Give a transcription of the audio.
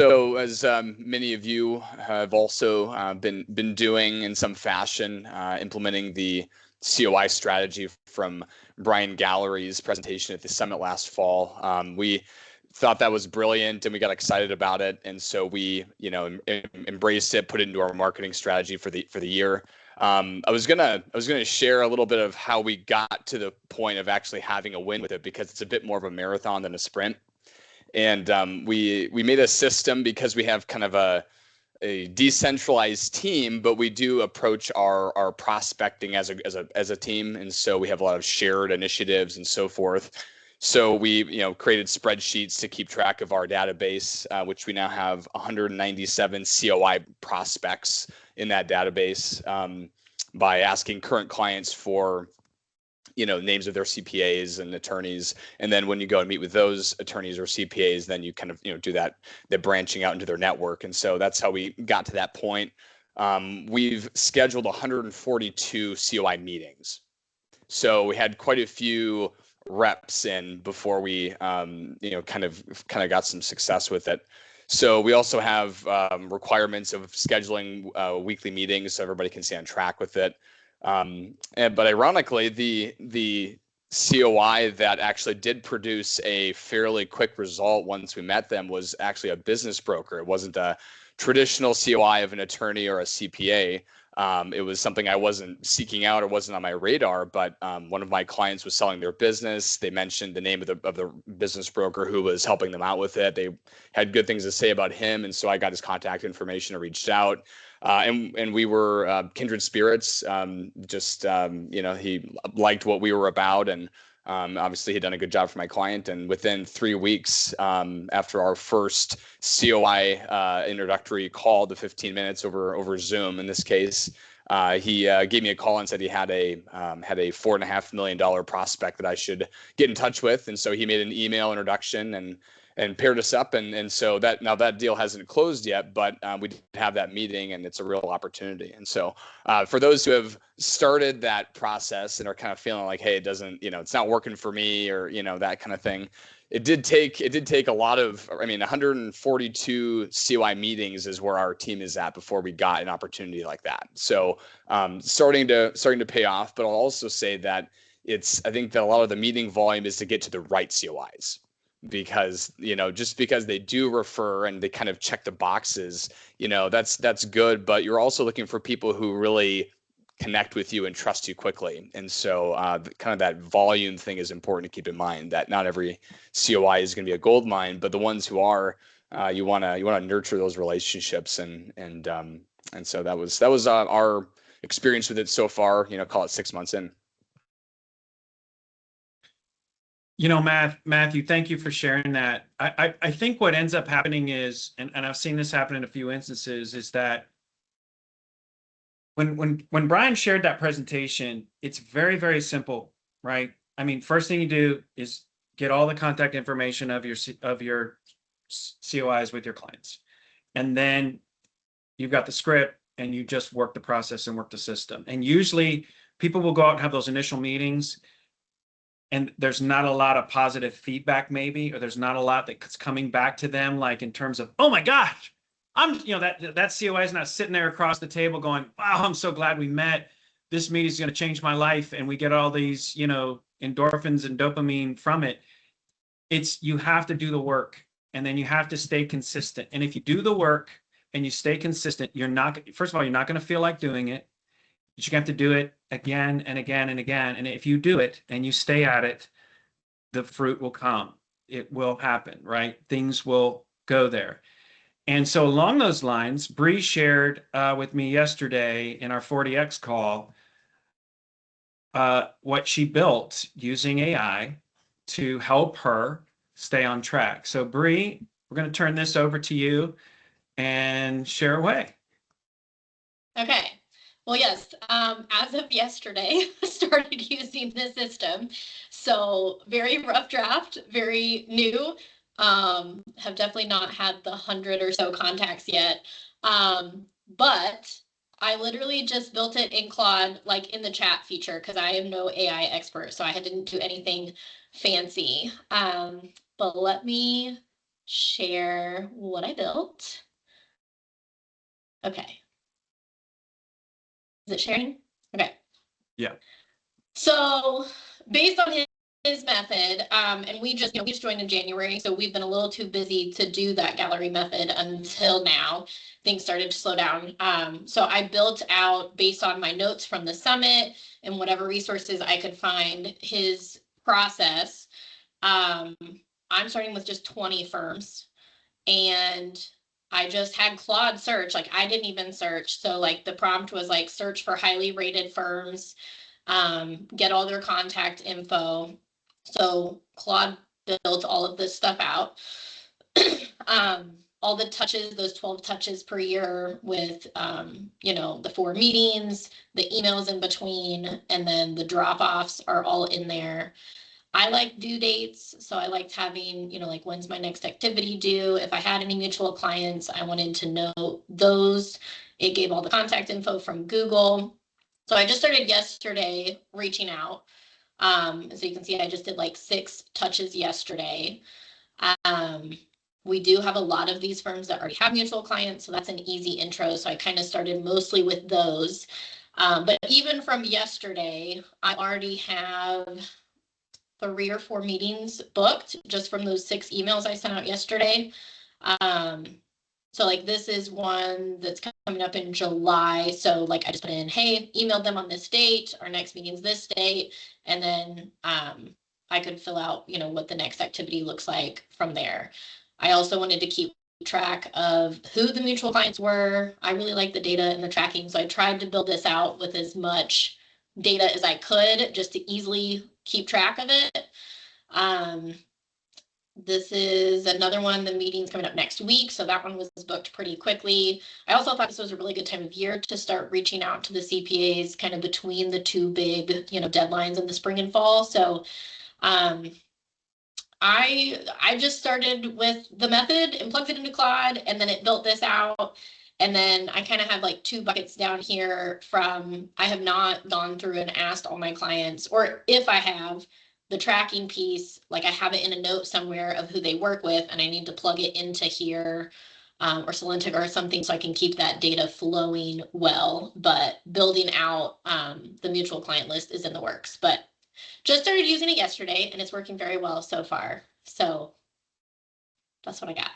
So as many of you have also been doing in some fashion, implementing the COI strategy from Brian Gallery's presentation at the summit last fall. We thought that was brilliant and we got excited about it, and so we embraced it, put it into our marketing strategy for the year. I was gonna share a little bit of how we got to the point of actually having a win with it, because it's a bit more of a marathon than a sprint. And we made a system because we have kind of a decentralized team, but we do approach our prospecting as a team, and so we have a lot of shared initiatives and so forth. So we created spreadsheets to keep track of our database, which we now have 197 COI prospects in that database, by asking current clients for names of their CPAs and attorneys. And then when you go and meet with those attorneys or CPAs, then you kind of, do the branching out into their network. And so that's how we got to that point. We've scheduled 142 COI meetings. So we had quite a few reps in before we, kind of got some success with it. So we also have requirements of scheduling weekly meetings so everybody can stay on track with it. But ironically, the COI that actually did produce a fairly quick result once we met them was actually a business broker. It wasn't a traditional COI of an attorney or a CPA. It was something I wasn't seeking out or wasn't on my radar, but one of my clients was selling their business. They mentioned the name of the business broker who was helping them out with it. They had good things to say about him, and so I got his contact information and reached out. And we were kindred spirits. He liked what we were about, and obviously he'd done a good job for my client. And within 3 weeks, after our first COI introductory call, the 15 minutes over Zoom in this case, he gave me a call and said he had a $4.5 million prospect that I should get in touch with. And so he made an email introduction and paired us up, and so that deal hasn't closed yet, but we did have that meeting, and it's a real opportunity. And so for those who have started that process and are kind of feeling like, hey, it doesn't, it's not working for me, or that kind of thing, it did take a lot of, 142 COI meetings is where our team is at before we got an opportunity like that. So starting to pay off. But I'll also say that I think that a lot of the meeting volume is to get to the right COIs. Because just because they do refer and they kind of check the boxes, that's good, but you're also looking for people who really connect with you and trust you quickly. And so kind of that volume thing is important to keep in mind, that not every COI is going to be a gold mine, but the ones who are, you want to nurture those relationships, and so that was our experience with it so far, call it 6 months in. Matthew, thank you for sharing that. I think what ends up happening is, and I've seen this happen in a few instances, is that when Brian shared that presentation, it's very, very simple, right? First thing you do is get all the contact information of your COIs with your clients. And then you've got the script, and you just work the process and work the system. And usually people will go out and have those initial meetings, and there's not a lot of positive feedback, maybe, or there's not a lot that's coming back to them, like in terms of, oh my gosh, that COI is not sitting there across the table going, wow, I'm so glad we met. This meeting is going to change my life. And we get all these, endorphins and dopamine from it. You have to do the work, and then you have to stay consistent. And if you do the work and you stay consistent, first of all, you're not going to feel like doing it. You have to do it again and again and again. And if you do it and you stay at it, the fruit will come. It will happen, right? Things will go there. And so along those lines, Bri shared with me yesterday in our 40X call what she built using AI to help her stay on track. So Bri, we're going to turn this over to you and share away. Okay. Well, yes, as of yesterday, I started using the system. So very rough draft, very new. Have definitely not had the 100 or so contacts yet. But I literally just built it in Claude, like in the chat feature, because I am no AI expert. So I didn't do anything fancy. But let me share what I built. Okay. Is it sharing? Okay. Yeah. So based on his method, and we just joined in January, so we've been a little too busy to do that gallery method until now. Things started to slow down. So I built out based on my notes from the summit and whatever resources I could find his process. I'm starting with just 20 firms, and I just had Claude search. Like, I didn't even search. So like the prompt was like search for highly rated firms, get all their contact info. So Claude built all of this stuff out. All the touches, those 12 touches per year with, the 4 meetings, the emails in between, and then the drop-offs are all in there. I like due dates, so I liked having, like, when's my next activity due? If I had any mutual clients, I wanted to know those. It gave all the contact info from Google. So I just started yesterday reaching out. So you can see I just did like 6 touches yesterday. We do have a lot of these firms that already have mutual clients, so that's an easy intro. So I kind of started mostly with those. But even from yesterday, I already have 3 or 4 meetings booked just from those 6 emails I sent out yesterday. So like this is one that's coming up in July. So like I just put in, hey, emailed them on this date, our next meeting's this date. And then I could fill out, what the next activity looks like from there. I also wanted to keep track of who the mutual clients were. I really like the data and the tracking. So I tried to build this out with as much data as I could just to easily keep track of it. This is another one. The meeting's coming up next week, so that one was booked pretty quickly. I also thought this was a really good time of year to start reaching out to the CPAs kind of between the 2 big, deadlines in the spring and fall. So I just started with the method and plugged it into Claude, and then it built this out. And then I kind of have like 2 buckets down here from I have not gone through and asked all my clients, or if I have, the tracking piece, like I have it in a note somewhere of who they work with, and I need to plug it into here or Salentica or something so I can keep that data flowing well. But building out the mutual client list is in the works. But just started using it yesterday, and it's working very well so far. So that's what I got.